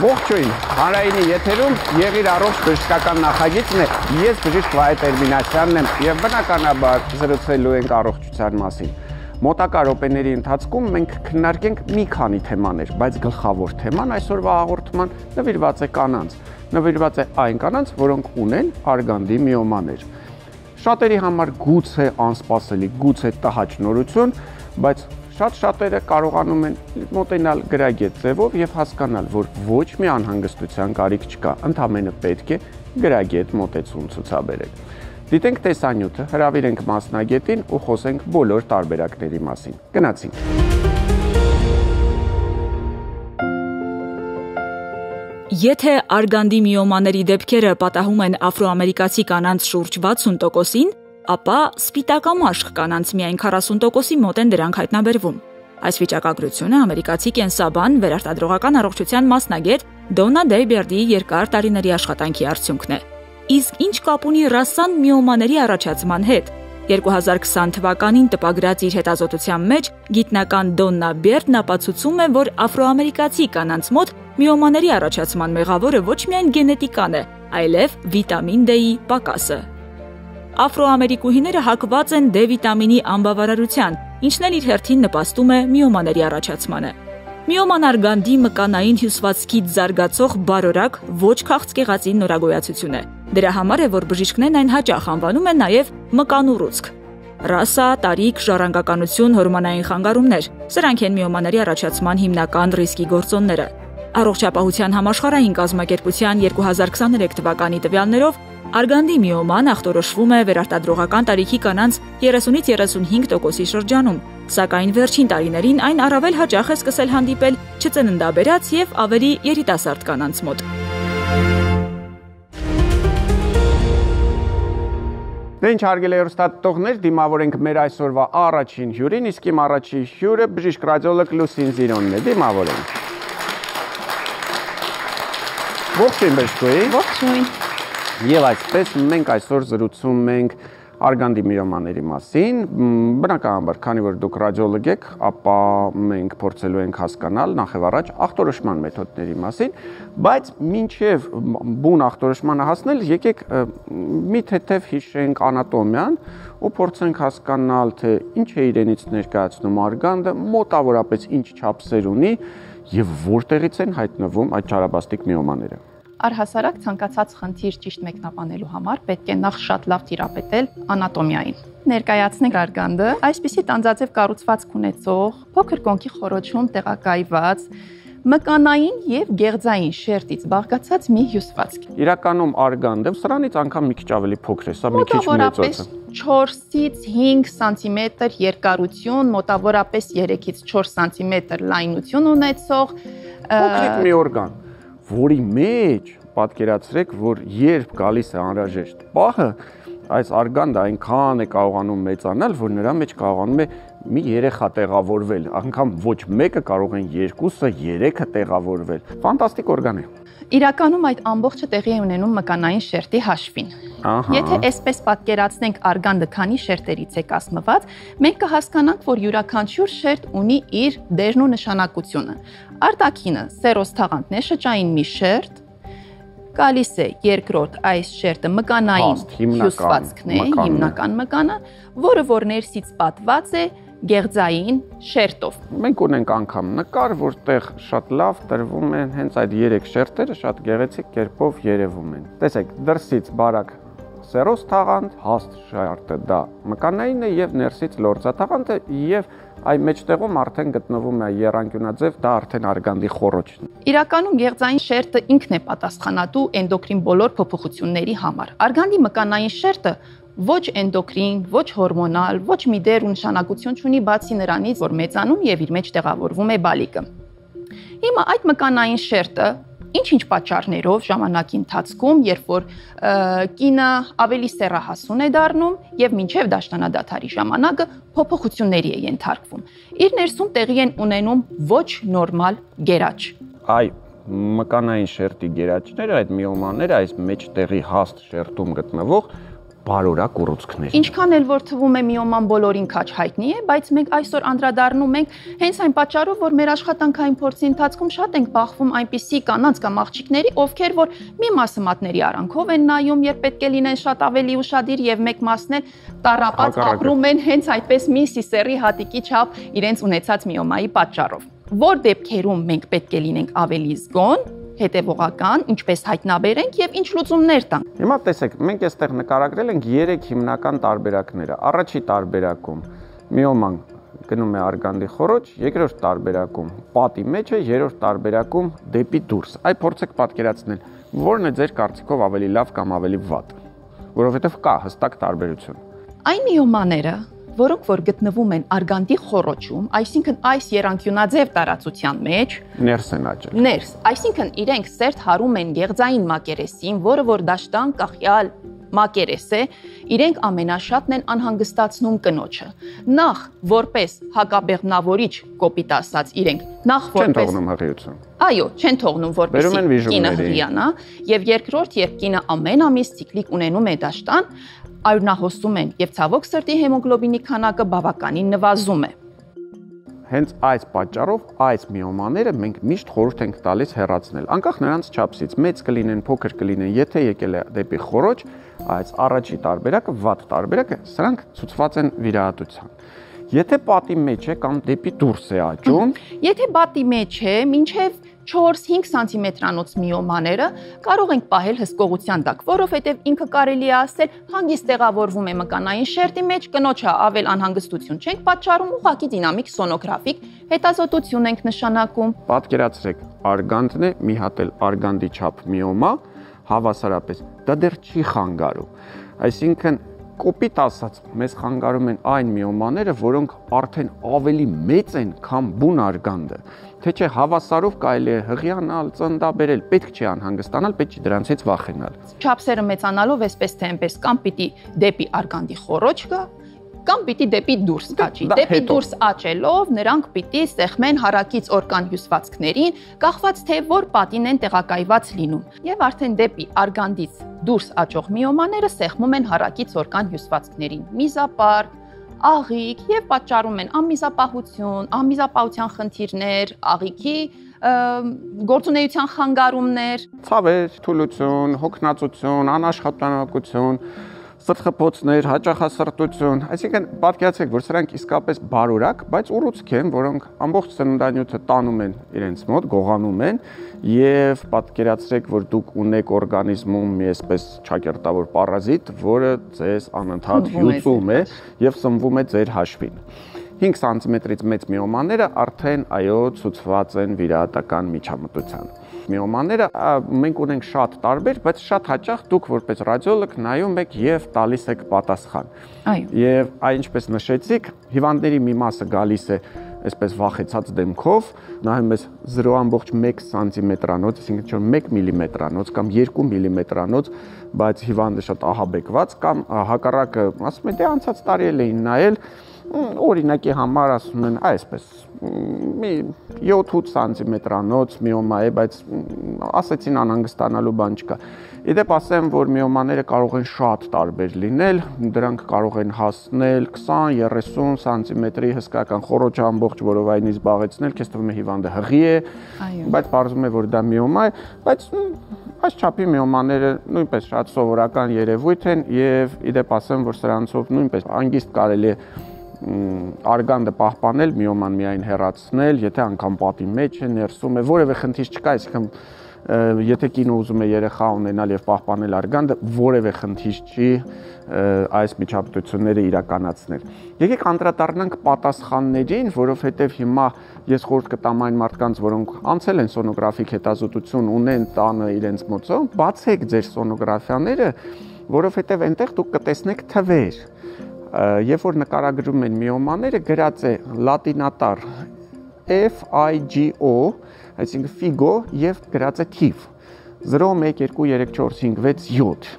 Ողջույն, հանրայինի եթերում եղիր առողջ բժշկական նախագիծն է, ես բժիշկ Վահե Տերմինասյանն եմ և բնականաբար զրուցելու ենք առողջության մասին։ Մոտակա րոպեների ընթացքում մենք քննարկենք մի քանի թեմաներ, բայց գլխավոր թեման այսօրվա հաղորդման նվիրված է կանանց։ Նվիրված է այն կանանց, որոնք ունեն արգանդի միոմաներ։ Շատերի համար գուցե անսպասելի, գուցե տհաճ նորություն, բայց Շատ-շատերը կարողանում են մոտենալ գրագետ ձևով և հասկանալ, որ ոչ մի անհանգստության կարիք չկա, ընդամենը պետք է գրագետ մոտեցում ցուցաբերել։ Դիտենք տեսանյութը, հրավիրենք մասնագետին ու խոսենք բոլոր տարբերակների մասին։ Գնացինք։ Եթե արգանդի միոմաների դեպքերը պատահում են աֆրոամերիկացի կանանց շուրջ 60%-ին, ապա սպիտակամաշղ կանանց միայն 40%-ի մոտ են դրանք հայտնաբերվում։ Այս վիճակագրությունը ամերիկացի կենսաբան վերարտադրողական առողջության մասնագետ Դոննա Դեյբերդի երկար տարիների աշխատանքի արդյունքն է։ Իսկ ինչ կապ ունի ռասան միոմաների առաջացման հետ։ 2020 թվականին տպագրած իր հետազոտության մեջ գիտնական Դոննա Բերդն ապացուցում է, որ աֆրոամերիկացի կանանց մոտ միոմաների առաջացման մեղավորը ոչ միայն գենետիկան է, այլև վիտամին D-ի պակասը։ Աֆրոամերիկուհիները հակված են D վիտամինի անբավարարության, ինչն էլ իր հերթին նպաստում է միոմաների առաջացմանը։ Միոման արգանդի մկանային հյուսվածքից զարգացող բարորակ ոչ քաղցկեղածին նորագոյացություն է։ Դրա համար է, որ բժիշկներն այն հաճախ անվանում են նաև մկանուռուցք։ Ռասա, տարիք, ժառանգականություն, հորմոնային խանգարումներ, սրանք են միոմաների առաջացման հիմնական ռիսկի գործոնները։ Առողջապահության համաշխարհային կազմակերպության 2023 թվականի տվյալներով արգանդի միոման ախտորոշվում է վերարտադրողական տարիքի կանանց 30-ից 35%-ի շրջանում, սակայն վերջին տարիներին այն առավել հաճախ է սկսել հանդիպել չծննդաբերած և ավելի երիտասարդ կանանց մոտ։ Դե ինչ հարգելի հեռուստադիտողներ, դիմավորենք մեր այսօրվա առաջին հյուրին, իսկ իմ առաջին հյուրը բժիշկ ռադիոլոգ Լուսին Զիրոնն է, դիմավորենք։ Ողջույն բժշկուհի։ Ողջույն։ Եվ այսպես մենք այսօր զրուցում ենք արգանդի միոմաների մասին, բնականաբար, քանի որ դուք ռադիոլոգ եք, ապա մենք փորձելու ենք հասկանալ նախ եւ առաջ ախտորոշման մեթոդների մասին, բայց մինչեւ բուն ախտորոշմանը հասնել, եկեք մի թեթև հիշենք անատոմիան ու փորձենք հասկանալ, թե ինչ է իրենից ներկայացնում արգանդը, մոտավորապես ինչ չափսեր ունի եւ որտեղից են հայտնվում այդ չարաբաստիկ միոմաները։ Առհասարակ ցանկացած խնդիր ճիշտ մեկնաբանելու համար պետք է նախ շատ լավ տիրապետել անատոմիային։ Ներկայացնենք արգանդը, այսպիսի տանձաձև կառուցվածք ունեցող, փոքր կոնքի խոռոչում տեղակայված, մկանային եւ գեղձային շերտից բաղկացած մի հյուսվածք։ Իրականում արգանդը սրանից անգամ մի քիչ ավելի փոքր է, սա մի քիչ մեծոց է։ 4-ից 5 սանտիմետր երկարություն, մոտավորապես 3-ից 4 սանտիմետր լայնություն ունեցող փոքրիկ մի օրգան, որի մեջ պատկերացրեք, որ երբ գալիս է անհրաժեշտ պահը, այս արգանդը այնքան է կարողանում մեծանալ, որ նրա մեջ կարողանում է մի երեխա տեղավորվել, անգամ ոչ մեկը կարող են 2-ը, 3-ը տեղավորվել։ Ֆանտաստիկ օրգան է։ Իրականում այդ ամբողջը տեղի է ունենում մկանային շերտի հաշվին։ Եթե այսպես պատկերացնենք արգանդը քանի շերտերից է կազմված, մենք կհասկանանք, որ յուրաքանչյուր շերտ ունի իր դերն ու նշանակությունը։ Արտաքինը սերոստաղանթն է, շճային մի շերտ, գալիս է երկրորդ այս շերտը մկանային հյուսվածքն է, հիմնական մկանը, որը որ ներսից պատված է գեղձային շերտով։ Մենք ունենք անգամ նկար, որտեղ շատ լավ տրվում են հենց այդ 3 շերտերը, շատ գեղեցիկ կերպով երևում են։ Տեսեք, դրսից բարակ սերոստաղանթ, հաստ շերտը դա մկանայինն է եւ ներսից լորձաթաղանթը եւ այ մեջտեղում արդեն գտնվում է եռանկյունաձև, դա արդեն արգանդի խոռոչն է։ Իրականում գեղձային շերտը ինքն է պատասխանատու էնդոկրին բոլոր փոփոխությունների համար։ Արգանդի մկանային շերտը ոչ էնդոկրին, ոչ հորմոնալ, ոչ մի դեր ու նշանակություն չունի բացի նրանից, որ մեծանում եւ իր մեջ տեղավորվում է բալիկը։ Հիմա այդ մկանային շերտը ինչ-ինչ պատճառներով ժամանակի ընթացքում, երբ որ կինը ավելի սեռահասուն է դառնում եւ մինչեւ դաշնանադադարի ժամանակը փոփոխությունների է ենթարկվում։ Իր ներսում տեղի են ունենում ոչ նորմալ գերաճ։ Այ մկանային շերտի գերաճները, այդ միոմանները, այս մեջտեղի հաստ շերտում գտնվող բարորակ ուռուցքներ։ Ինչքան էլ որ թվում է միոման բոլորին քաչ հայտնի է, բայց մենք այսօր անդրադառնում ենք հենց այն պատճառով, որ մեր աշխատանքային փորձի ընթացքում շատ ենք բախվում այնպիսի կանանց կամ աղջիկների, ովքեր որ մի մասը մատների արանքով են նայում, երբ պետք է լինեն շատ ավելի ուշադիր եւ մեկ մասն էլ տառապած ապրում են հենց այդպես մի սիսեռի հատիկի չափ իրենց ունեցած միոմայի պատճառով։ Որ դեպքերում մենք պետք է լինենք ավելի զգոն, հետևողական, ինչպես հայտնաբերենք եւ ինչ լուծումներ տանք։ Հիմա տեսեք, մենք այստեղ նկարագրել ենք 3 հիմնական տարբերակները։ Առաջի տարբերակում միոման գնում է արգանդի խոռոչ, երկրորդ տարբերակում պատի մեջ է, երրորդ տարբերակում դեպի դուրս։ Այ փորձեք պատկերացնել, որն է ձեր կարծիքով ավելի լավ կամ ավելի վատ, որովհետեւ կա հստակ տարբերություն։ Այն միոմաները, որոնք որ գտնվում են արգանդի խոռոչում, այսինքն այս երանգյունաձև տարածության մեջ, ներս են աճել։ Ներս, այսինքն իրենք սերտ հարում են գեղձային մակերեսին, որը որ դաշտան կախյալ մակերես է, իրենք ամենաշատն են անհանգստացնում կնոջը։ Նախ որպես հակաբեղմնավորիչ, կոպիտ ասած, իրենք նախ որպես չեն թողնում հղիություն։ Այո, չեն թողնում որպես կինը հղիանա, եւ երկրորդ, երբ կինը ամեն ամիս ցիկլիկ ունենում է դաշտան, արյունահոսում են եւ ցավոք սրտի հեմոգլոբինի քանակը բավականին նվազում է։ Հենց այս պատճառով այս միոմաները մենք միշտ խորհուրդ ենք տալիս հեռացնել, անկախ նրանց չափսից, մեծ կլինեն, փոքր կլինեն, եթե եկել է դեպի խոռոչ, այս առաջի տարբերակը, վատ տարբերակը, սրանք ցուցված են վիրահատության։ Եթե պատի մեջ է կամ դեպի դուրս է աճում, եթե պատի մեջ է, մինչև 4-5 սանտիմետրանոց միոմաները կարող ենք պահել հսկողության տակ, որովհետև ինքը կարելի է ասել հանգիստ տեղավորվում է մկանային շերտի մեջ, կնոջը ավել անհանգստություն չենք պատճառում, ուղղակի դինամիկ սոնոգրաֆիկ հետազոտություն ենք նշանակում։ Պատկերացրեք, արգանդն է, մի հատ էլ արգանդի չափ միոմա, հավասարապես դա դեռ չի խանգարում։ Այսինքն կոպիտ ասած, մեզ խանգարում են այն միոմաները, որոնք արդեն ավելի մեծ են, քան բուն արգանդը։ Թե չէ հավասարով կարելի է հղիանալ, ծննդաբերել, պետք չի անհանգստանալ, պետք չի դրանցից վախենալ։ Չափսերը մեծանալով էսպես թե այնպես կամ պիտի դեպի արգանդի խոռոչ գա, կամ պիտի դեպի դուրս աճի։ Դեպի դուրս աճելով նրանք պիտի սեղմեն հարակից օրկան հյուսվածքներին, կախված թե որ պատին են տեղակայված լինում։ Եվ արդեն դեպի արգանդից դուրս աճող միոմաները սեղմում են հարակից օրկան հյուսվածքներին։ Միզապար, աղիք եւ պատճառում են անմիզապահություն, անմիզապահության խնդիրներ, աղիքի գործունեության խանգարումներ, ցավեր, թուլություն, հոգնածություն, անաշխատանակություն, սրտխփոցներ, հաճախասրտություն, այսինքն պատկերացրեք, որ սրանք իսկապես բարորակ, բայց ուռուցք են, որոնք ամբողջ սննդանյութը տանում են իրենց մոտ, գողանում են, եւ պատկերացրեք, որ դուք ունեք օրգանիզմում մի այսպես ճակերտավոր պարազիտ, որը ձեզ անընդհատ հյուծում է եւ սնվում է ձեր հաշվին։ 5 սանտիմետրից մեծ միոմաները արդեն այո ցուցված են վիրահատական միջամտության։ Միոմաները մենք ունենք շատ տարբեր, բայց շատ հաճախ դուք որպես ռադիոլոգ նայում եք եւ տալիս եք պատասխան։ Այո։ Եվ այնպես նշեցիք, հիվանդների մի մասը գալիս է այսպես վախեցած դեմքով, նայում ես 0.1 սանտիմետրանոց, այսինքն 1 միլիմետրանոց կամ 2 միլիմետրանոց, բայց հիվանդը շատ ահաբեկված կամ հակառակը ասում է դե անցած տարի էլ էին նայել, օրինակի համար ասում են այսպես մի 7-8 սանտիմետրանոց միոմա է, բայց ասեցին անհանգստանալու բան չկա։ Իդեպ ասեմ, որ միոմաները կարող են շատ տարբեր լինել, դրանք կարող են հասնել 20-30 սանտիմետրի հսկայական խոռոչը ամբողջ որովայնից զբաղեցնել, քեզ թվում է հիվանդը հղի է, բայց պարզվում է, որ դա միոմա է, բայց այս չափի միոմաները նույնպես շատ սովորական երևույթ են եւ իդեպ ասեմ, որ սրանցով նույնպես հանգիստ կարելի է արգանդը պահպանել, միոման միայն հեռացնել, եթե անգամ պատի մեջ է, ներսում է, որևէ խնդիր չկա, այսինքն եթե կինը ուզում է երեխա ունենալ եւ պահպանել արգանդը, որևէ խնդիր չի այս միջամտությունները իրականացնել։ Եկեք անդրադառնանք պատասխաններին, որովհետեւ հիմա ես խորհուրդ կտամ այն մարդկանց, որոնք անցել են սոնոգրաֆիկ հետազոտություն, ունեն տանը իրենց մոտ, բացեք ձեր սոնոգրաֆիաները, որովհետեւ այնտեղ դուք կտեսնեք թվեր։ Երբ որ նկարագրում են միոմաները, գրած է լատինատար FIGO, այսինքն ֆիգո եւ գրած է թիվ 0 1 2 3 4 5 6 7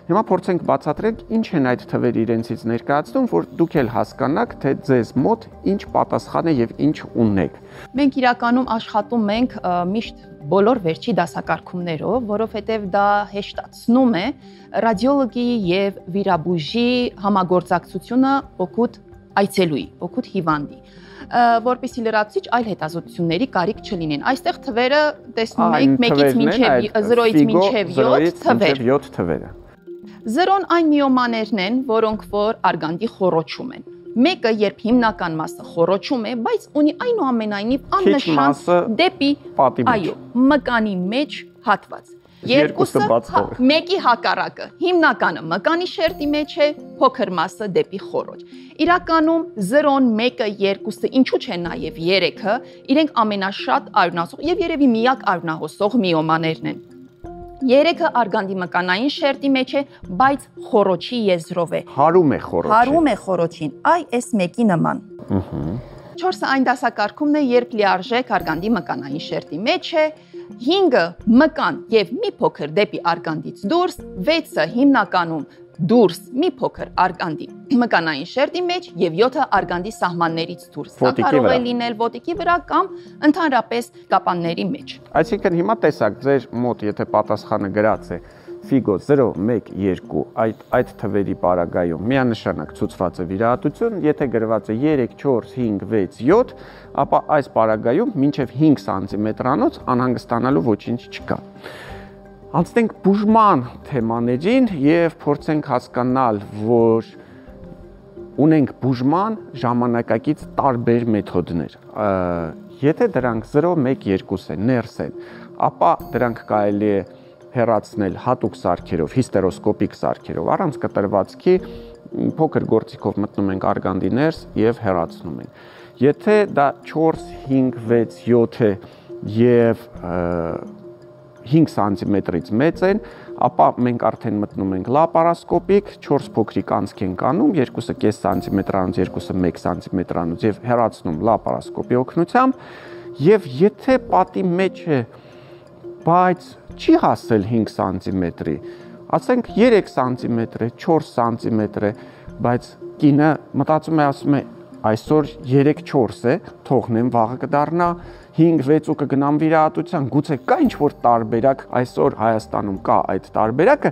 Հիմա փորձենք բացատրենք ինչ են այդ թվերը իրենցից ներկայացնում, որ դուք էլ հասկանաք, թե ձեզ մոտ ինչ պատասխան է եւ ինչ ունեք։ Մենք իրականում աշխատում ենք միշտ բոլոր վերջի դասակարգումներով, որովհետև դա հեշտացնում է ռադիոլոգի եւ վիրաբույժի համագործակցությունը օգուտ այցելուի, օգուտ հիվանդի, որպեսզի լրացուցիչ այլ հետազոտությունների կարիք չլինեն։ Այստեղ թվերը տեսնում եք 1-ից մինչև 0-ից մինչև 7 թվերը։ 0-ն այն միոմաներն են, որոնք որ արգանդի խոռոչում են։ Մեկը երբ հիմնական մասը խոռոչում է, բայց ունի այնուամենայնիվ աննշան դեպի մկանի մեջ հատված։ Երկուսը մեկի հակառակը։ Հիմնականը մկանի շերտի մեջ է, փոքր մասը դեպի խոռոչ։ Իրականում 0-ն, 1-ը, 2-ը, ինչու՞ չէ նաև 3-ը, իրենք ամենաշատ արյունահոսող եւ երևի միակ արյունահոսող միոմաներն են։ 3-ը արգանդի մկանային շերտի մեջ է, բայց խոռոչի եզրով է։ Հարում է խոռոչին։ Հարում է խոռոչին, այս 1-ի նման։ 4-ը այն դասակարգումն է, երբ լիարժեք արգանդի մկանային շերտի մեջ է, 5-ը մկան եւ մի փոքր դեպի արգանդից դուրս, 6-ը հիմնականում դուրս մի փոքր արգանդի մկանային շերտի մեջ եւ 7-ը արգանդի սահմաններից դուրս։ Դա կարող է լինել ոտիկի վրա կամ ընդհանրապես կապանների մեջ։ Այսինքն հիմա տեսակ ձեր մոտ եթե պատասխանը գրած է Figo 0, 1, 2, այդ թվերի պարագայում միանշանակ ցուցված է վիրահատություն, եթե գրված է 3, 4, 5, 6, 7, ապա այս պարագայում մինչև 5 սանտիմետրանոց անհանգստանալու ոչինչ չկա։ Անցնենք բուժման թեմաներին եւ փորձենք հասկանալ, որ ունենք բուժման ժամանակակից տարբեր մեթոդներ։ Եթե դրանք 0, 1, 2 են, ներս են, ապա դրանք կարելի է հեռացնել հատուկ սարքերով, հիստերոսկոպիկ սարքերով, առանց կտրվածքի փոքր գործիքով մտնում ենք արգանդի ներս եւ հեռացնում ենք։ Եթե դա 4, 5, 6, 7 է եւ 5 սանտիմետրից մեծ են, ապա մենք արդեն մտնում ենք լապարասկոպիկ, 4 փոքրիկ անցք ենք անում, 2-ը 0.5 սանտիմետրանոց, 2-ը 1 սանտիմետրանոց եւ հեռացնում լապարասկոպի օգնությամբ, եւ եթե պատի մեջ է, բայց չի հասել 5 սանտիմետրի, ասենք 3 սանտիմետր է, 4 սանտիմետր է, բայց կինը մտածում է, ասում է, այսօր 3-4 է, թողնեմ, վաղը կդառնա 5-6 ու կգնամ վիրահատության, գուցե կա ինչ-որ տարբերակ, այսօր Հայաստանում կա այդ տարբերակը,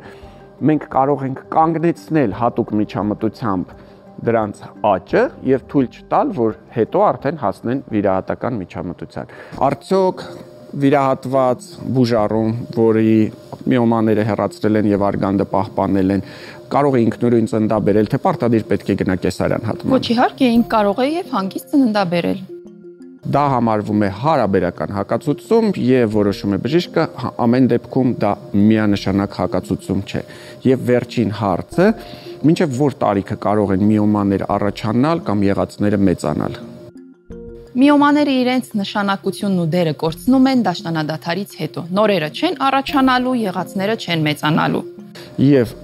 մենք կարող ենք կանգնեցնել հատուկ միջամտությամբ դրանց աճը եւ թույլ չտալ, որ հետո արդեն հասնեն վիրահատական միջամտության։ Արդյոք վիրահատված բուժառում, որի միոմաները հեռացրել են եւ արգանդը պահպանել են, կարող է ինքնուրույն ծննդաբերել, թե պարտադիր պետք է գնա կեսարյան հատման։ Ոչ, իհարկե, կարող է եւ հանգիստ ծննդաբերել։ Դա համարվում է հարաբերական հակացուցում եւ որոշում է բժիշկը, ամեն դեպքում դա միանշանակ հակացուցում չէ։ Եվ վերջին հարցը, մինչեւ որ տարիքը կարող են միոմաներ առաջանալ կամ եղածները մեծանալ։ Միոմաները իրենց նշանակությունն ու դերը կորցնում են դաշնանադադարից հետո։ Նորերը չեն առաջանալու, եղածները չեն մեծանալու։ Եվ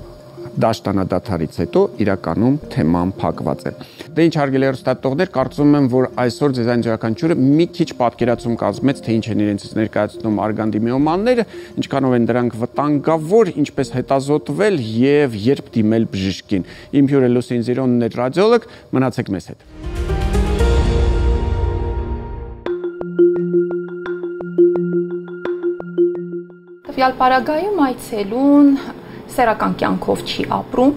դաշնանադադարից հետո իրականում թեման փակված է։ Դե ինչ հարգելի հեռուստատողներ, կարծում եմ, որ այսօր ձեզ այն ջրականջուրը մի քիչ պատկերացում կազմեց, թե ինչ են իրենցից ներկայացնում արգանդի միոմանները, ինչքանով են դրանք վտանգավոր, ինչպես հետազոտվել եւ երբ դիմել բժշկին։ Իմ հյուրը Լուսին Զիրոնն է, ռադիոլոգ, մնացեք մեզ հետ։ Տվյալ պարագայում այցելուն սեռական կյանքով չի ապրում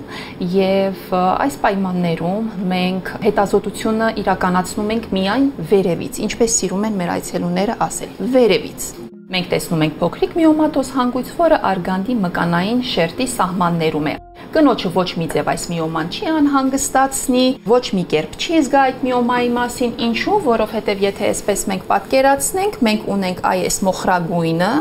եւ այս պայմաններում մենք հետազոտությունը իրականացնում ենք միայն վերևից, ինչպես սիրում են մեր այցելուները ասել, վերևից։ Մենք տեսնում ենք փոքրիկ միոմատոզ հանգույց, որը արգանդի մկանային շերտի սահմաններում է։ Կնոջը ոչ մի ձև այս միոման չի անհանգստացնի, ոչ մի կերպ չի զգա այդ միոմայի մասին, ինչու, որովհետև եթե այսպես մենք պատկերացնենք, մենք ունենք այս մոխրագույնը,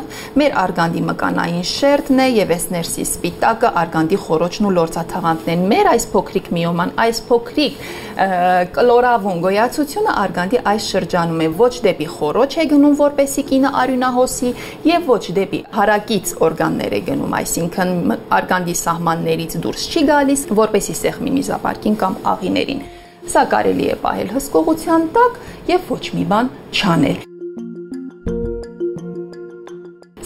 մեր արգանդի մկանային շերտն է եւ այս ներսի սպիտակը արգանդի խոռոչն ու լորձաթաղանթն են։ Մեր այս փոքրիկ միոման, այս փոքրիկ կլորավուն գոյացությունը արգանդի այս շրջանում է, ոչ դեպի խոռոչ է գնում, որպեսի կինը արյունահոսի եւ ոչ դեպի հարակից օրգաններ է գնում, այսինքն արգանդի սահմաններից դուրս չի գալիս, որպեսի սեղմի միզապարկին կամ աղիներին։ Սա կարելի է պահել հսկողության տակ եւ ոչ մի բան չանել։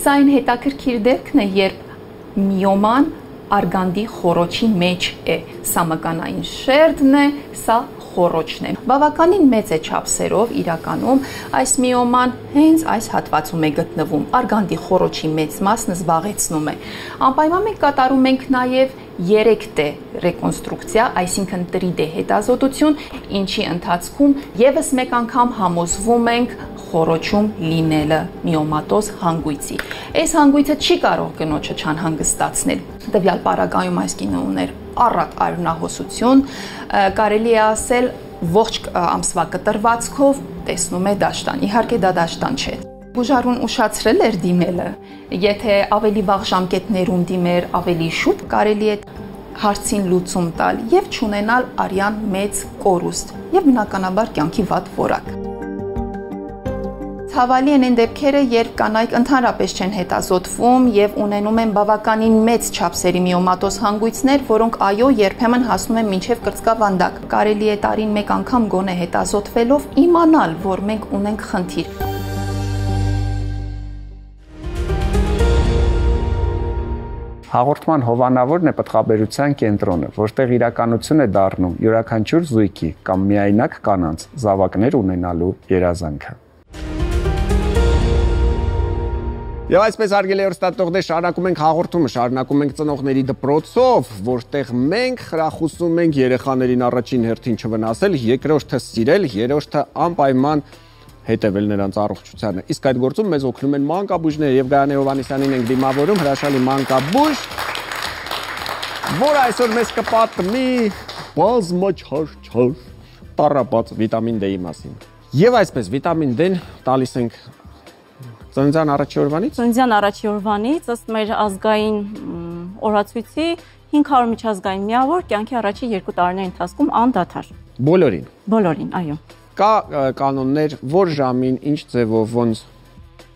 Սա այն հետաքրքիր դեպքն է, երբ միոման արգանդի խոռոչի մեջ է։ Սա մկանային շերտն է, սա խոռոչն է։ Բավականին մեծ է չափսերով իրականում այս միոման հենց այս հատվածում է գտնվում։ Արգանդի խոռոչի մեծ մասն զբաղեցնում է։ Անպայման մենք կատարում ենք նաև 3D ռեկոնստրուկցիա, այսինքն 3D հետազոտություն, ինչի ընթացքում եւս մեկ անգամ համոզվում ենք խոռոչում լինելը միոմատոզ հանգույցի։ Այս հանգույցը չի կարող կնոջը չանհանգստացնել։ Տվյալ պարագայում այս կինը ուներ առատ արյունահոսություն, կարելի է ասել ողջ ամսվա կտրվածքով տեսնում է դաշտան։ Իհարկե դա դաշտան չէ։ Բուժարուն ուշացրել էր դիմելը, եթե ավելի վաղ ժամկետներում դիմեր, ավելի շուտ կարելի է հարցին լուծում տալ եւ չունենալ արյան մեծ կորուստ եւ բնականաբար կյանքի վատ որակ։ Ցավալի են այն դեպքերը, երբ կանայք ընդհանրապես չեն հետազոտվում եւ ունենում են բավականին մեծ չափսերի միոմատոզ հանգույցներ, որոնք այո երբեմն հասնում են մինչեւ կրծքավանդակ։ Կարելի է տարին մեկ անգամ գոնե հետազոտվելով իմանալ, որ մենք ունենք խնդիր։ Հաղորդման հովանավորն է պտղաբերության կենտրոնը, որտեղ իրականություն է դառնում յուրաքանչյուր զույգի կամ միայնակ կանանց զավակներ ունենալու երազանքը։ Եվ այսպես հարգելի հեռուստատողներ, շարունակում ենք հաղորդումը, շարունակում ենք ծնողների դպրոցով, որտեղ մենք խրախուսում ենք երեխաներին առաջին հերթին չվնասել, երկրորդը սիրել, երրորդը անպայման հետևել նրանց առողջությանը։ Իսկ այդ գործում մեզ օգնում են մանկաբույժները եւ Գայանե Հովհաննիսյանին ենք դիմավորում, հրաշալի մանկաբույժ, որ այսօր մեզ կպատմի բազմաչափ տառապած վիտամին D-ի մասին։ Եվ այսպես վիտամին D-ն տալիս ենք ծննդյան առաջի օրվանից։ Ծննդյան առաջի օրվանից ըստ մեր ազգային օրացույցի 500 միջազգային միավոր կյանքի առաջի 2 տարիների ընթացքում անդադար։ Բոլորին։ Բոլորին, այո։ Կա կանոններ, որ ժամին, ինչ ձևով, ոնց։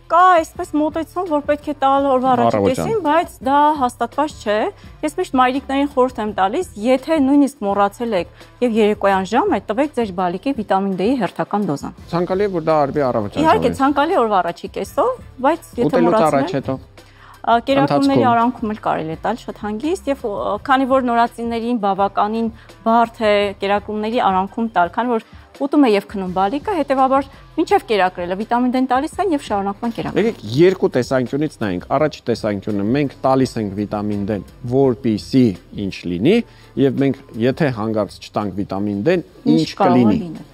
Կա այսպես մոտեցում, որ պետք է տալ օրվա առաջի կեսին, բայց դա հաստատված չէ։ Ես միշտ մայրիկներին խորհուրդ եմ տալիս, եթե նույնիսկ մոռացել եք եւ երեկոյան ժամը տվեք ձեր բալիկի վիտամին D-ի հերթական դոզան։ Ցանկալի է, որ դա արվի առավոտյան։ Իհարկե, ցանկալի է օրվա առաջի կեսով, բայց եթե մոռացել եք, կերակուրների արանքում էլ կարելի է տալ շատ հանգիստ եւ քանի որ նորածիններին բավականին բարդ է կերակուրների արանքում տալ, քանի որ ուտում է եւ քնում բալիկը, հետեւաբար մինչեւ կերակրելը վիտամին D-ն տալիս են եւ շարունակում են կերակրել։ Եկեք երկու տեսանկյունից նայենք։ Առաջի տեսանկյունը մենք տալիս ենք վիտամին D-ն, որպեսզի ինչ լինի, եւ մենք եթե հանգարց չտանք վիտամին D-ն, ինչ կլինի։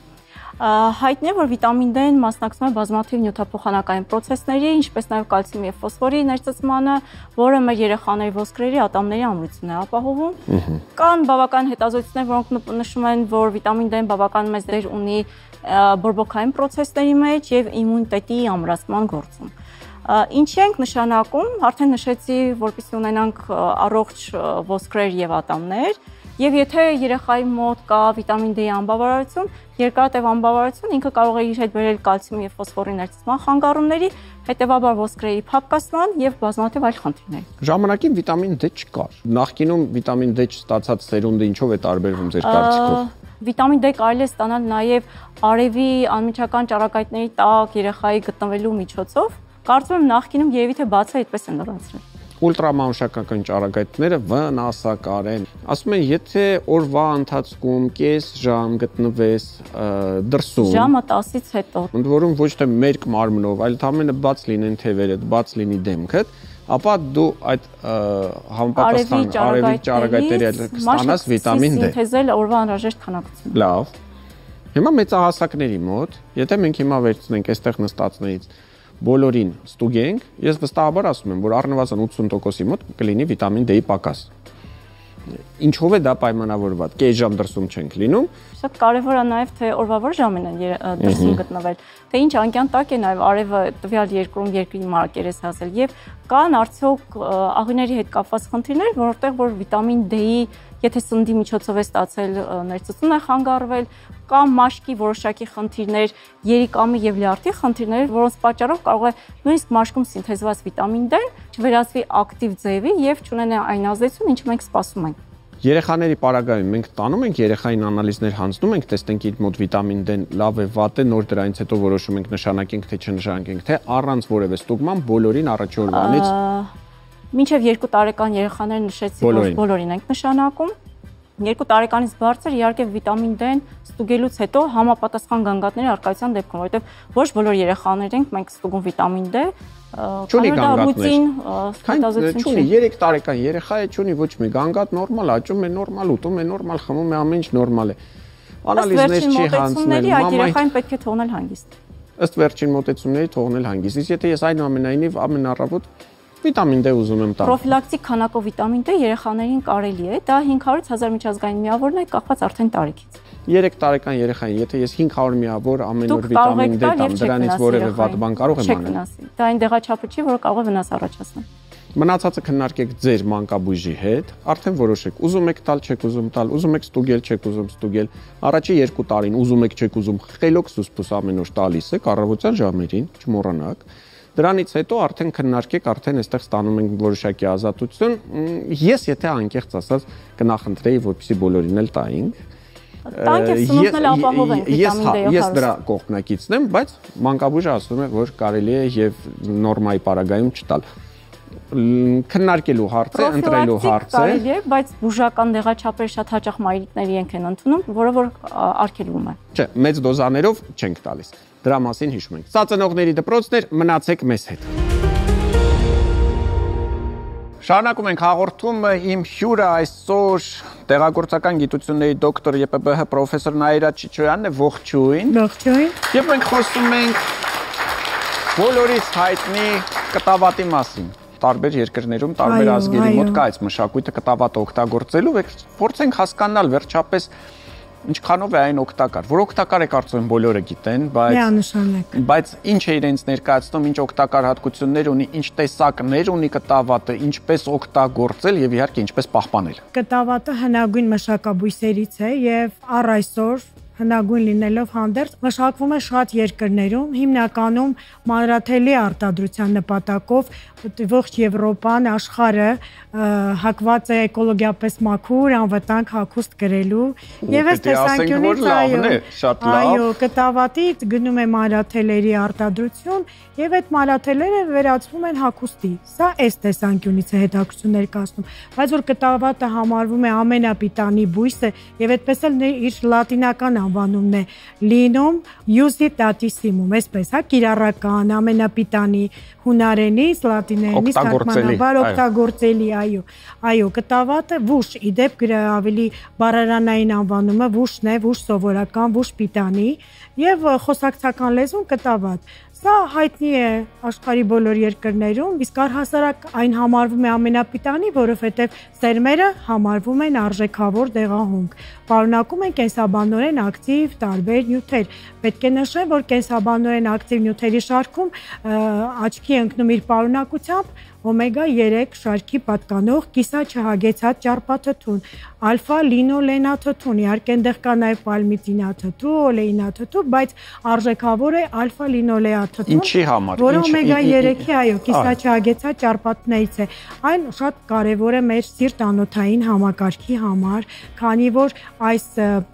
Հայտնի է, որ վիտամին D-ն մասնակցում է բազմաթիվ նյութափոխանակային պրոցեսների, ինչպես նաև կալցիումի եւ ֆոսֆորի ներծծմանը, որը մեր երեխաների ոսկրերի ատամների ամրությունն է ապահովում։ Կան բավական հետազոտություններ, որոնք նշում են, որ վիտամին D-ն բավական մեծ դեր ունի բորբոքային պրոցեսների մեջ եւ իմունիտետի ամրացման գործում։ Ինչի ենք նշանակում, արդեն նշեցի, որպեսզի ունենանք առողջ ոսկրեր եւ ատամներ, եւ եթե երեխայի մոտ կա վիտամին D-ի անբավարարություն, երկարատև անբավարարություն, ինքը կարող է իր հետ բերել կալցիումի եւ ֆոսֆորի ներծծման խանգարումների, հետեւաբար ոսկրերի փափկացման եւ բազմաթիվ այլ խնդիրների։ Ժամանակին վիտամին D չկար։ Նախկինում վիտամին D չստացած սերունդը ինչով է տարբերվում ձեր կարծիքով։ Վիտամին D կարելի է ստանալ նաեւ արևի անմիջական ճառագայթների տակ երեխայի գտնվելու միջոցով։ Կարծում եմ նախկինում երևի թե բացը այդպես են լրացրել։ Ուլտրամանուշակական ճառագայթները վնասակար են։ Ասում են, եթե օրվա ընթացքում կես ժամ գտնվես դրսում, ժամը 10-ից հետո, ընդ որում ոչ թե մերկ մարմնով, այլ ընդամենը բաց լինեն թևերդ, բաց լինի դեմքդ, ապա դու այդ համապատասխան արևի ճառագայթների կստանաս վիտամին D։ Սինթեզել օրվա անհրաժեշտ քանակություն։ Լավ։ Հիմա մեծահասակների մոտ, եթե մենք հիմա վերցնենք այստեղ նստածներից բոլորին ստուգենք, ես վստահաբար ասում եմ, որ առնվազն 80%-ի մոտ կլինի վիտամին D-ի պակաս։ Ինչով է դա պայմանավորված։ Կես ժամ դրսում չենք լինում։ Շատ կարևոր է նաև թե օրվա որ ժամին են դրսում գտնվել, թե ինչ անկյան տակ է նաև արևը տվյալ երկրում երկրի մակերես հասել եւ կան արդյոք աղիների հետ կապված խնդիրներ, որտեղ որ վիտամին D-ի եթե սննդի միջոցով է ստացել ներծծումն է խանգարվել, կամ մաշկի որոշակի խնդիրներ, երիկամի եւ լյարդի խնդիրներ, որոնց պատճառով կարող է նույնիսկ մաշկում սինթեզված վիտամին D-ն չվերածվի ակտիվ ձևի եւ չունենա այն ազդեցություն, ինչ մենք սպասում ենք։ Երեխաների պարագայում մենք տանում ենք երեխային անալիզներ հանձնում ենք, տեսնենք իր մոտ վիտամին D-ն լավ է, վատ է, նոր դրանից հետո որոշում ենք նշանակենք թե չնշանակենք, թե առանց որևէ ստուգման բոլորին առաջի օրվանից։ Մինչև 2 տարեկան երեխաները նշեցի, որ բոլորին ենք նշանակում։ 2 տարեկանից բարձր իհարկե վիտամին D-ն ստուգելուց հետո համապատասխան գանգատների առկայության դեպքում, որովհետև ոչ բոլոր երեխաներին մենք ստուգում վիտամին D, Չունի գանգատներ։ Չունի 3 տարեկան երեխա է, չունի ոչ մի գանգատ, նորմալ աճում է, նորմալ ուտում է, նորմալ խմում է, ամեն ինչ նորմալ է։ Անալիզներ չի հանձնել, այդ երեխային պետք է թողնել հանգիստ։ Ըստ վերջին մոտեցումների թողնել հանգիստ։ Իսկ եթե ես այնուամենայնիվ ամենառավոտ վիտամին D ուզում եմ տալ։ Պրոֆիլակտիկ քանակով վիտամին D երեխաներին կարելի է, դա 500,000 միջազգային միավորն է, կախված արդեն տարիքից։ 3 տարեկան երեխային, եթե ես 500 միավոր ամեն օր վիտամին D տամ, դրանից որևէ վատ բան կարող եմ անել։ Դա այն դեղաչափը չի, որը կարող է վնաս առաջացնել։ Մնացածը քննարկեք ձեր մանկաբույժի հետ, արդեն որոշեք, ուզում եք տալ, չեք ուզում տալ, ուզում եք ստուգել, չեք ուզում ստուգել։ Առաջի 2 տարին ուզում եք, չեք ուզում, խելոք սուսպուս ամեն օր տալիս եք առավոտյան ժամերին, չմոռանաք։ Դրանից հետո արդեն քննարկեք, արդեն այստեղ ստանում ենք որոշակի ազատություն։ Ես եթե անկեղծ ասած կնախընտրեի, որպեսզի բոլորին էլ տայինք։ Տանք եւ սնունդն էլ ապահովենք վիտամին D-ով։ Ես դրա կողմնակիցն եմ, բայց մանկաբույժը ասում է, որ կարելի է եւ նորմայի պարագայում չտալ։ Քննարկելու հարց է, ընտրելու հարց է։ Կարելի է, բայց բուժական դեղաչափերը շատ հաճախ մայրիկների են ընդունում, որը որ արգելվում է։ Չէ, մեծ դոզաներով չենք տալիս։ Դրա մասին հիշում ենք։ Սա ծնողների դպրոցներ, մնացեք մեզ հետ։ Շարունակում ենք հաղորդումը, իմ հյուրը այսօր տեղագործական գիտությունների դոկտոր ԵՊԲՀ պրոֆեսոր Նաիրա Չիչոյանն է, ողջույն։ Ողջույն։ Եվ մենք խոսում ենք բոլորից հայտնի կտավատի մասին։ Տարբեր երկրներում, տարբեր ազգերի մոտ կա այս մշակույթը կտավատը օգտագործելու, փորձենք հասկանալ վերջապես ինչքանով է այն օգտակար։ Որ օգտակար է կարծում եմ բոլորը գիտեն, բայց ինչ է իրենց ներկայացնում, ինչ օգտակար հատկություններ ունի, ինչ տեսակներ ունի կտավատը, ինչպես օգտագործել եւ իհարկե ինչպես պահպանել։ Կտավատը հնագույն մշակաբույսերից է եւ առ այսօր հնագույն լինելով հանդերձ մշակվում է շատ երկրներում, հիմնականում մանրաթելի արտադրության նպատակով ողջ Եվրոպան, աշխարհը հակված է էկոլոգիապես մաքուր, անվտանգ հագուստ կրելու եւ այս տեսանկյունից այո, կտավատի գնում է մանրաթելերի արտադրություն եւ այդ մանրաթելերը վերածվում են հագուստի։ Սա այս տեսանկյունից է հետաքրքրություն ներկայացնում, բայց որ կտավատը համարվում է ամենապիտանի բույսը եւ այդպես էլ իր լատինական անվանումն է լինում Iusitatissimum, այսպես հա, կիրառական, ամենապիտանի, հունարենից, լատիներենից թարգմանաբար օգտագործելի, այո, կտավատը վուշ, իդեպ ավելի բառարանային անվանումը վուշն է, վուշ սովորական, վուշ պիտանի եւ խոսակցական լեզուն կտավատ։ Սա հայտնի է աշխարհի բոլոր երկրներում, իսկ առհասարակ այն համարվում է ամենապիտանի, որովհետև սերմերը համարվում են արժեքավոր դեղահունք։ Պարունակում են կենսաբանորեն ակտիվ տարբեր նյութեր։ Պետք է նշեմ, որ կենսաբանորեն ակտիվ նյութերի շարքում աչքի ընկնում իր պարունակությամբ օմեգա 3 շարքի պատկանող կիսաչհագեցած ճարպաթթուն, ալֆա լինոլենաթթուն, իհարկե այնտեղ կա նաև պալմիդինաթթու, օլեինաթթու, բայց արժեքավոր է ալֆա լինոլենաթթուն, ինչի համար, որը օմեգա 3-ի, այո, կիսաչհագեցած ճարպաթթուներից է։ Այն շատ կարևոր է մեր սիրտ-անոթային համակարգի համար, քանի որ այս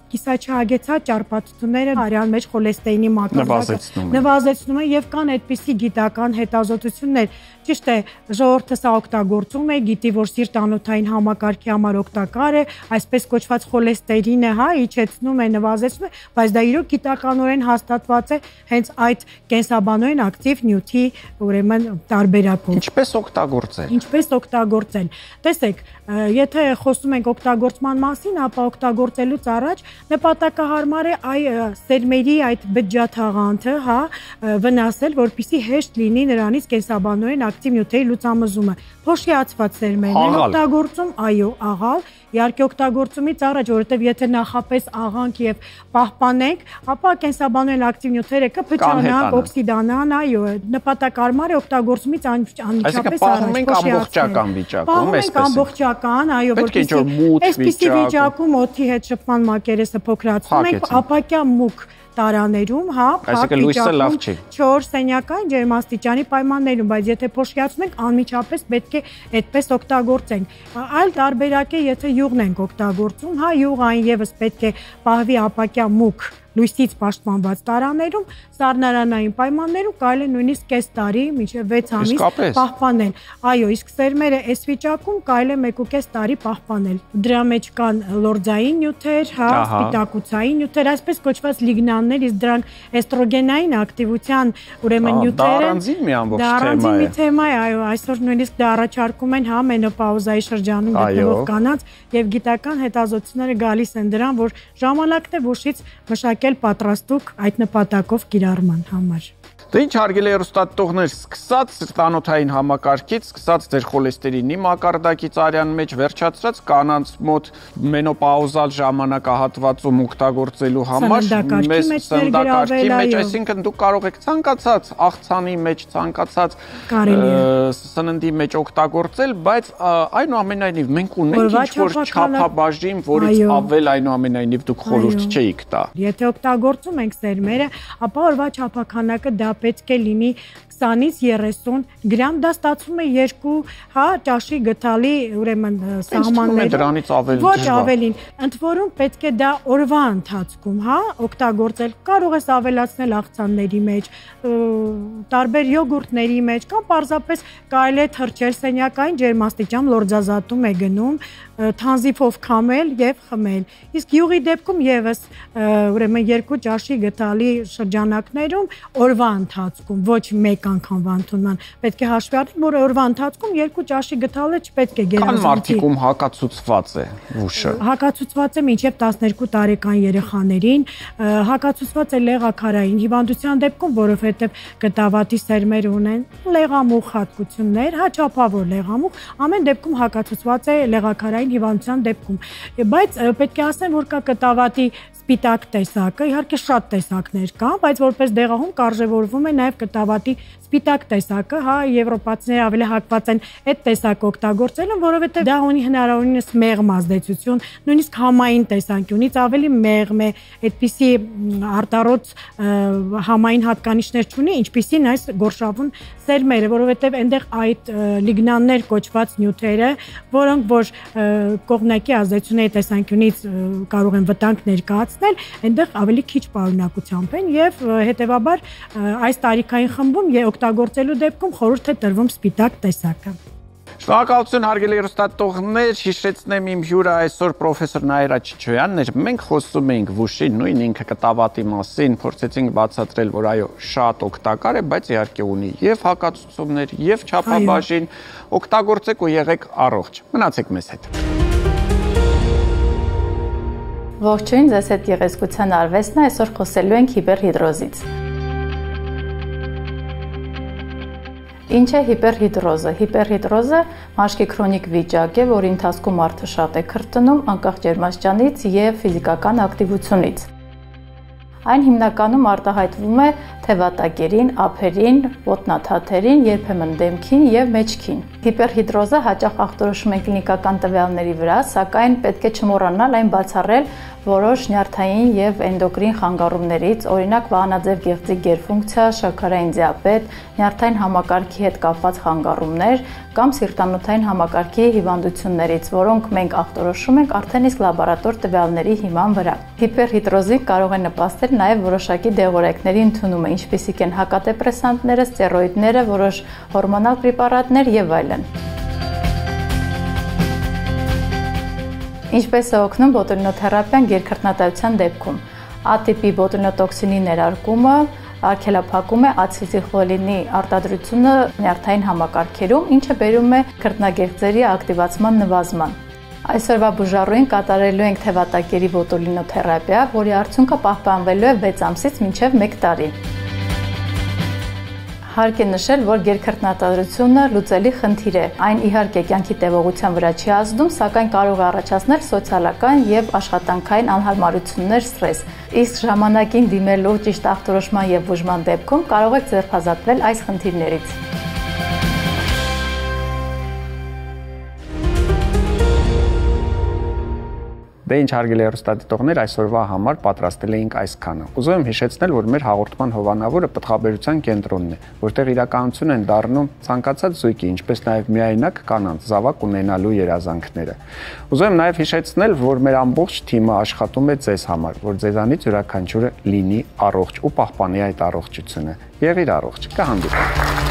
կիսաչհագեցած ճարպաթթուները արյան մեջ խոլեստերինի մակարդակը նվազեցնում են եւ կան այդպիսի գիտական հետազոտություններ։ Ճիշտ է, ժողովուրդը սա օգտագործում է, գիտի, որ սիրտ-անոթային համակարգի համար օգտակար է, այսպես կոչված խոլեստերինը, հա, իջեցնում է, նվազեցնում է, բայց դա իրոք գիտականորեն հաստատված է հենց այդ կենսաբանորեն ակտիվ նյութի, ուրեմն տարբերակով։ Ինչպես օգտագործել։ Ինչպես օգտագործել։ Տեսեք, եթե խոսում ենք օգտագործման մասին, ապա օգտագործելուց առաջ նպատակահարմար է սերմերի այդ բջջաթաղանթը, հա, վնասել, որպեսզի հեշտ լինի նրանից կենսաբանորեն ակտիվ նյութերի լուծամզումը։ Փոշիացված սերմերն են օգտագործում, այո, աղալ, իհարկե օգտագործումից առաջ, որովհետև եթե նախապես աղանք եւ պահպանենք, ապա կենսաբանորեն ակտիվ նյութերը կփչանան, օքսիդանան, այո, նպատակահարմար է օգտագործումից անմիջապես առաջ ամբողջական վիճակում, այսպես։ Ամբողջական, այո, որպեսզի այսպիսի վիճակում օդի հետ շփման մակերեսը փոքրացնում ենք, ապակյա մուկ տարաներում, հա, փակ վիճակում 4 սենյակային ջերմաստիճանի պայմաններում, բայց եթե փոշիացնում ենք, անմիջապես պետք է այդպես օգտագործենք։ Այլ տարբերակ է, եթե յուղն ենք օգտագործում, հա, յուղը այն եւս պետք է պահվի ապակյա մուկ լույսից պաշտպանված տարաներում, սառնարանային պայմաններում կարելի է նույնիսկ կես տարի մինչև 6 ամիս պահպանել։ Այո, իսկ սերմերը այս վիճակում կարելի է 1.5 տարի պահպանել։ Դրա մեջ կան լորձային նյութեր, սպիտակուցային նյութեր, այսպես կոչված լիգնաններ, իսկ դրանք էստրոգենային ակտիվության ուրեմն նյութեր են։ Դա առանձին մի թեմա է, այո, այսօր նույնիսկ դա առաջարկում են մենոպաուզայի շրջանում գտնվող կանանց եւ գիտական հետազոտությունները գալիս են դրան, որ ժամանակն է ոչից մշակել պատրաստուկ այդ նպատակով կիրառման համար։ Դե ինչ հարգելի հեռուստադիտողներ, սկսած ծանոթային համակարգից, սկսած ձեր խոլեստերինի մակարդակից արյան մեջ, վերջացրած կանանց մոտ մենոպաուզալ ժամանակահատվածում օգտագործելու համար մեզ սննդակարգի մեջ, այսինքն դուք կարող եք ցանկացած աղցանի մեջ, ցանկացած սննդի մեջ օգտագործել, բայց այնուամենայնիվ մենք ունենք ինչ-որ չափաբաժին, որից ավել այնուամենայնիվ դուք խորհուրդ չէիք տա։ Եթե օգտագործում ենք սերմերը, ապա օրվա չափաքանակը դա պետք է լինի 20-ից 30 գրամ, դա ստացվում է 2 ճաշի գթալի ուրեմն սահմաններում, ոչ ավելին, ընդ որում պետք է դա օրվա ընթացքում օգտագործել, կարող ես ավելացնել աղցանների մեջ, տարբեր յոգուրտների մեջ, կամ պարզապես կարելի է թրջել սենյակային ջերմաստիճան լորձազատում է գնում, թանզիփով քամել եւ խմել։ Իսկ յուղի դեպքում եւս ուրեմն 2 ճաշի գթալի շրջանակներում օրվա ընթացքում, ոչ մեկ անգամ վանթոնման, պետք է հաշվի առնել, որ օրվա ընթացքում 2 ճաշի գթալը չպետք է գերազանցի։ Կան մարդիկում հակացուցված է ուշը։ Հակացուցված է մինչև 12 տարեկան երեխաներին, հակացուցված է լեղաքարային հիվանդության դեպքում, որովհետեւ կտավատի սերմերը ունեն լեղամուղ հատկություններ, չափավոր լեղամուղ, ամեն դեպքում հակացուցված է լեղաքարային հիվանդության դեպքում։ Բայց պետք է ասեմ, որ կա կտավատի սպիտակ տեսակը, իհարկե շատ տեսակներ կան, բայց որպես դեղահում կարժևորվում է նաև կտավատի սպիտակ տեսակը, եվրոպացիները ավելի հակված են այդ տեսակը օգտագործելը, որովհետև դա ունի հնարավորինս մեղմ ազդեցություն, նույնիսկ համային տեսանկյունից ավելի մեղմ է, այդպիսի արտառոց համային հատկանիշներ չունի, ինչպիսին այս գորշավուն սերմերը, որովհետև այնտեղ այդ լիգնաններ կոչված նյութերը, որոնք որ կողմնակի ազդեցությունների տեսանկյունից կարող են վտանգ ներկայացնել, այնտեղ ավելի քիչ պարունակությամբ են եւ հետեւաբար այս տարիքային խմբում օգտագործելու դեպքում խորհուրդ է տրվում սպիտակ տեսակը։ Շնորհակալություն հարգելի հեռուստադիտողներ, հիշեցնեմ իմ հյուրը այսօր պրոֆեսոր Նաիրա Չիչոյանն էր։ Մենք խոսում էինք վուշի նույն ինքը կտավատի մասին, փորձեցինք բացատրել, որ այո, շատ օգտակար է, բայց իհարկե ունի եւ հակացուցումներ, եւ չափաբաժին, օգտագործեք ու եղեք առողջ։ Մնացեք մեզ հետ։ Ողջույն, ձեզ հետ Գեղեցկության արվեստն է, այսօր խոսելու ենք հիպերհիդրոզից։ Ինչ է հիպերհիդրոզը։ Հիպերհիդրոզը մաշկի քրոնիկ վիճակ է, որի ընթացքում մարդը շատ է քրտնում անկախ ջերմաստիճանից եւ ֆիզիկական ակտիվությունից։ Այն հիմնականում արտահայտվում է թևատակերին, ափերին, ոտնաթաթերին, երբեմն դեմքին եւ մեջքին։ Հիպերհիդրոզը հաճախ ախտորոշում են կլինիկական տվյալների վրա, սակայն պետք է չմոռանալ այն բացառել որոշ նյարդային եւ էնդոկրին խանգարումներից, օրինակ վահանաձև գեղձի գերֆունկցիա, շաքարային դիաբետ, նյարդային համակարգի հետ կապված խանգարումներ կամ սիրտանոթային համակարգի հիվանդություններից, որոնք մենք ախտորոշում ենք արդեն իսկ լաբորատոր տվյալների հիման վրա։ Հիպերհիդրոզին կարող է նպաստել նաեւ որոշակի դեղորայքների ընդունումը, ինչպիսիք են հակադեպրեսանտները, ստերոիդները, որոշ հորմոնալ պրեպարատներ եւ այլն։ Ինչպես է օգնում բոտուլինոթերապիան գերքրտնատայության դեպքում։ A տիպի բոտուլինոտոքսինի ներարկումը արգելափակում է ացետիլխոլինի արտադրությունը նյարդային համակարգերում, ինչը բերում է քրտնագեղձերի ակտիվացման նվազման։ Այսօրվա բուժառուին կատարելու ենք թևատակերի բոտուլինոթերապիա, որի արդյունքը պահպանվելու է 6 ամսից մինչև 1 տարի։ Հարկ է նշել, որ գերքրտնատադրությունը լուծելի խնդիր է։ Այն իհարկե կյանքի տևողության վրա չի ազդում, սակայն կարող է առաջացնել սոցիալական եւ աշխատանքային անհարմարություններ, սթրես։ Իսկ ժամանակին դիմելու ճիշտ ախտորոշման եւ բուժման դեպքում կարող եք ձերբազատվել այս խնդիրներից։ Դե ինչ հարգելի հեռուստադիտողներ, այսօրվա համար պատրաստել էինք այսքանը։ Ուզում եմ հիշեցնել, որ մեր հաղորդման հովանավորը պտղաբերության կենտրոնն է, որտեղ իրականություն են դառնում ցանկացած զույգի, ինչպես նաև միայնակ կանանց զավակ ունենալու երազանքները։ Ուզում եմ նաև հիշեցնել, որ մեր ամբողջ թիմը աշխատում է ձեզ համար, որ ձեզանից յուրաքանչյուրը լինի առողջ ու պահպանի այդ առողջությունը։ Եղիր առողջ, կհանդիպենք։